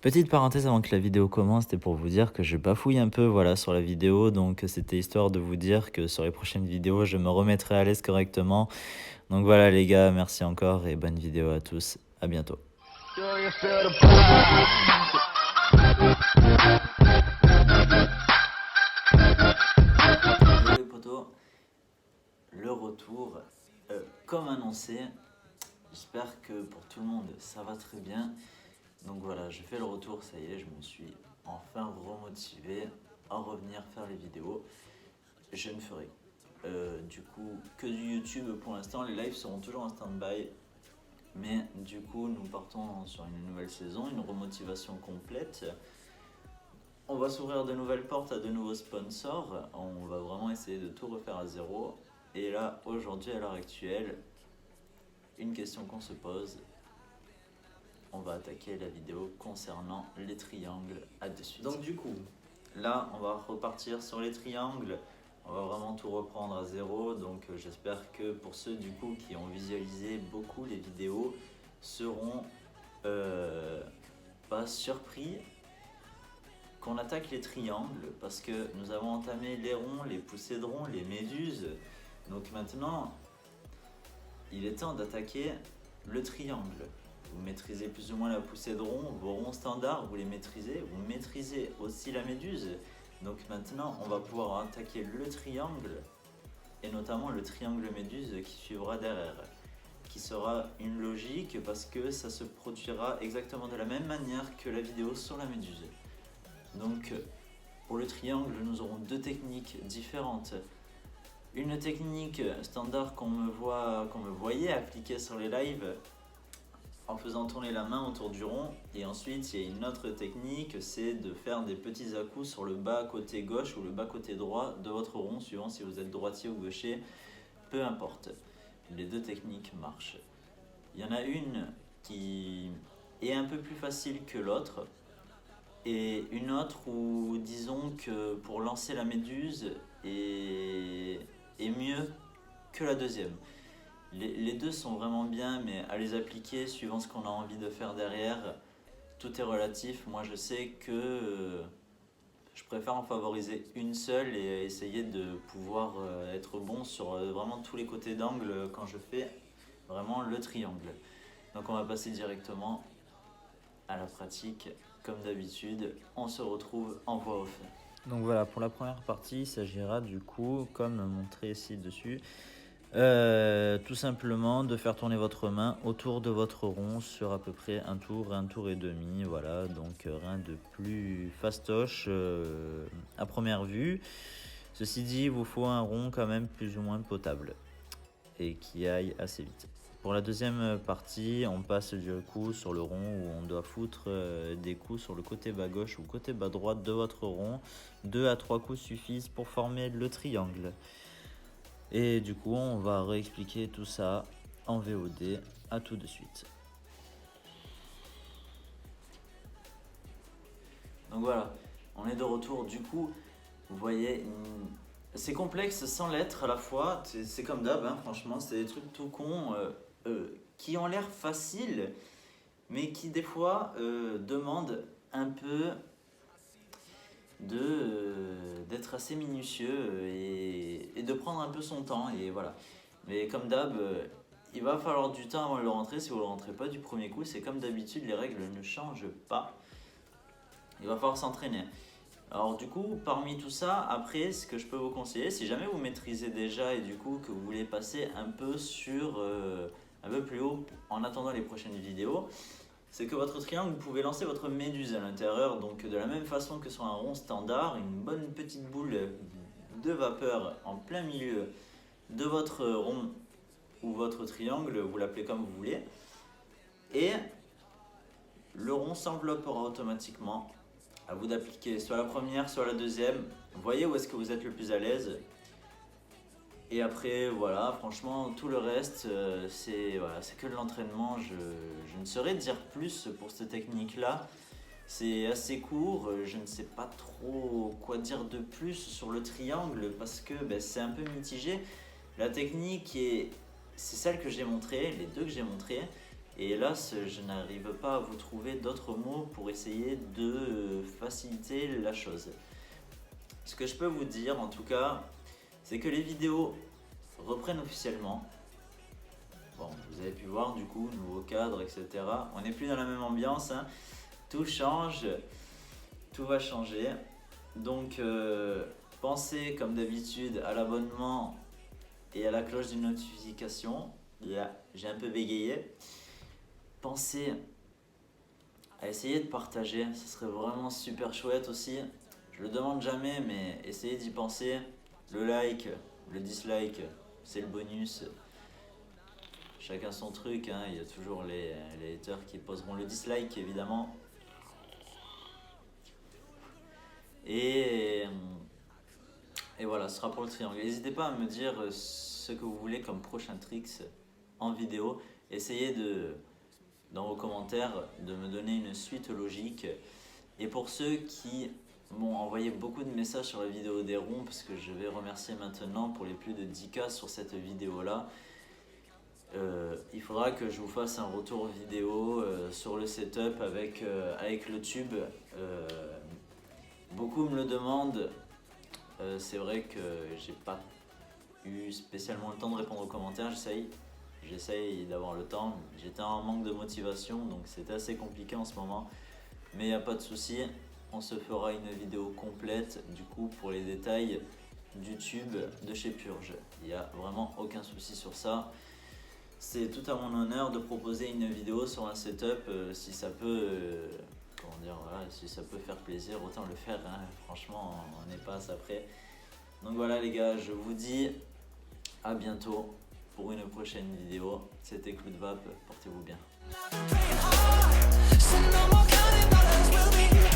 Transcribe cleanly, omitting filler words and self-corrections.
Petite parenthèse avant que la vidéo commence, c'était pour vous dire que je bafouille un peu, voilà, sur la vidéo, donc c'était histoire de vous dire que sur les prochaines vidéos, je me remettrai à l'aise correctement. Donc voilà les gars, merci encore et bonne vidéo à tous. À bientôt. Yo les potos, le retour, comme annoncé, j'espère que pour tout le monde ça va très bien. Donc voilà, je fais le retour, ça y est, je me suis enfin remotivé à revenir faire les vidéos. Je ne ferai du coup que du YouTube pour l'instant, les lives seront toujours en stand-by. Mais du coup, nous partons sur une nouvelle saison, une remotivation complète. On va s'ouvrir de nouvelles portes à de nouveaux sponsors. On va vraiment essayer de tout refaire à zéro. Et là, aujourd'hui, à l'heure actuelle, une question qu'on se pose. On va attaquer la vidéo concernant les triangles à de suite. Donc du coup, là, on va repartir sur les triangles. On va vraiment tout reprendre à zéro. Donc j'espère que pour ceux du coup qui ont visualisé beaucoup les vidéos seront pas surpris qu'on attaque les triangles parce que nous avons entamé les ronds, les poussées de ronds, les méduses. Donc maintenant, il est temps d'attaquer le triangle. Vous maîtrisez plus ou moins la poussée de rond, vos ronds standards, vous les maîtrisez. Vous maîtrisez aussi la méduse. Donc maintenant, on va pouvoir attaquer le triangle et notamment le triangle méduse qui suivra derrière, qui sera une logique parce que ça se produira exactement de la même manière que la vidéo sur la méduse. Donc pour le triangle, nous aurons deux techniques différentes. Une technique standard qu'on me voyait appliquer sur les lives en faisant tourner la main autour du rond, et ensuite il y a une autre technique, c'est de faire des petits à-coups sur le bas côté gauche ou le bas côté droit de votre rond, suivant si vous êtes droitier ou gaucher, peu importe. Les deux techniques marchent. Il y en a une qui est un peu plus facile que l'autre, et une autre où disons que pour lancer la méduse est mieux que la deuxième. Les deux sont vraiment bien, mais à les appliquer suivant ce qu'on a envie de faire derrière, tout est relatif. Moi je sais que je préfère en favoriser une seule et essayer de pouvoir être bon sur vraiment tous les côtés d'angle quand je fais vraiment le triangle. Donc on va passer directement à la pratique. Comme d'habitude, on se retrouve en voix off. Donc voilà, pour la première partie, il s'agira du coup, comme montré ici dessus, tout simplement de faire tourner votre main autour de votre rond sur à peu près un tour et demi. Voilà, donc rien de plus fastoche à première vue. Ceci dit, il vous faut un rond quand même plus ou moins potable et qui aille assez vite. Pour la deuxième partie, on passe du coup sur le rond où on doit foutre des coups sur le côté bas gauche ou côté bas droite de votre rond. 2 à 3 coups suffisent pour former le triangle. Et du coup, on va réexpliquer tout ça en VOD. À tout de suite. Donc voilà, on est de retour. Du coup, vous voyez, c'est complexe sans l'être à la fois. C'est comme d'hab, hein, franchement, c'est des trucs tout cons qui ont l'air faciles, mais qui des fois demandent un peu d'être assez minutieux et de prendre un peu son temps. Et voilà. Mais comme d'hab, il va falloir du temps avant de le rentrer. Si vous ne le rentrez pas du premier coup, c'est comme d'habitude, les règles ne changent pas. Il va falloir s'entraîner. Alors du coup, parmi tout ça, après, ce que je peux vous conseiller, si jamais vous maîtrisez déjà et du coup que vous voulez passer un peu sur un peu plus haut en attendant les prochaines vidéos, c'est que votre triangle, vous pouvez lancer votre méduse à l'intérieur. Donc de la même façon que sur un rond standard, une bonne petite boule de vapeur en plein milieu de votre rond ou votre triangle, vous l'appelez comme vous voulez, et le rond s'enveloppera automatiquement. À vous d'appliquer soit la première, soit la deuxième. Voyez où est-ce que vous êtes le plus à l'aise. Et après, voilà, franchement, tout le reste, c'est que de l'entraînement. Je ne saurais dire plus pour cette technique-là. C'est assez court, je ne sais pas trop quoi dire de plus sur le triangle parce que c'est un peu mitigé. La technique c'est celle que j'ai montrée, les deux que j'ai montrées. Et hélas, je n'arrive pas à vous trouver d'autres mots pour essayer de faciliter la chose. Ce que je peux vous dire en tout cas, c'est que les vidéos reprennent officiellement. Bon, vous avez pu voir du coup, nouveau cadre, etc. On n'est plus dans la même ambiance, hein. Tout change, tout va changer. Donc pensez comme d'habitude à l'abonnement et à la cloche de notification. Là, j'ai un peu bégayé. Pensez à essayer de partager, ce serait vraiment super chouette aussi. Je le demande jamais, mais essayez d'y penser. Le like, le dislike, c'est le bonus. Chacun son truc, hein. Il y a toujours les haters qui poseront le dislike évidemment. Et voilà, ce sera pour le triangle. N'hésitez pas à me dire ce que vous voulez comme prochain tricks en vidéo. Essayez dans vos commentaires de me donner une suite logique. Et pour ceux qui m'ont envoyé beaucoup de messages sur la vidéo des ronds, parce que je vais remercier maintenant pour les plus de 10K sur cette vidéo là, il faudra que je vous fasse un retour vidéo sur le setup avec le tube. Beaucoup me le demandent. C'est vrai que j'ai pas eu spécialement le temps de répondre aux commentaires. J'essaye d'avoir le temps. J'étais en manque de motivation, donc c'était assez compliqué en ce moment. Mais il n'y a pas de souci, on se fera une vidéo complète du coup pour les détails du tube de chez Purge. Il n'y a vraiment aucun souci sur ça. C'est tout à mon honneur de proposer une vidéo sur un setup. Si ça peut si ça peut faire plaisir, autant le faire, hein. Franchement, on n'est pas à ça près. Donc voilà les gars, je vous dis à bientôt pour une prochaine vidéo. C'était Clou de Vape, portez-vous bien.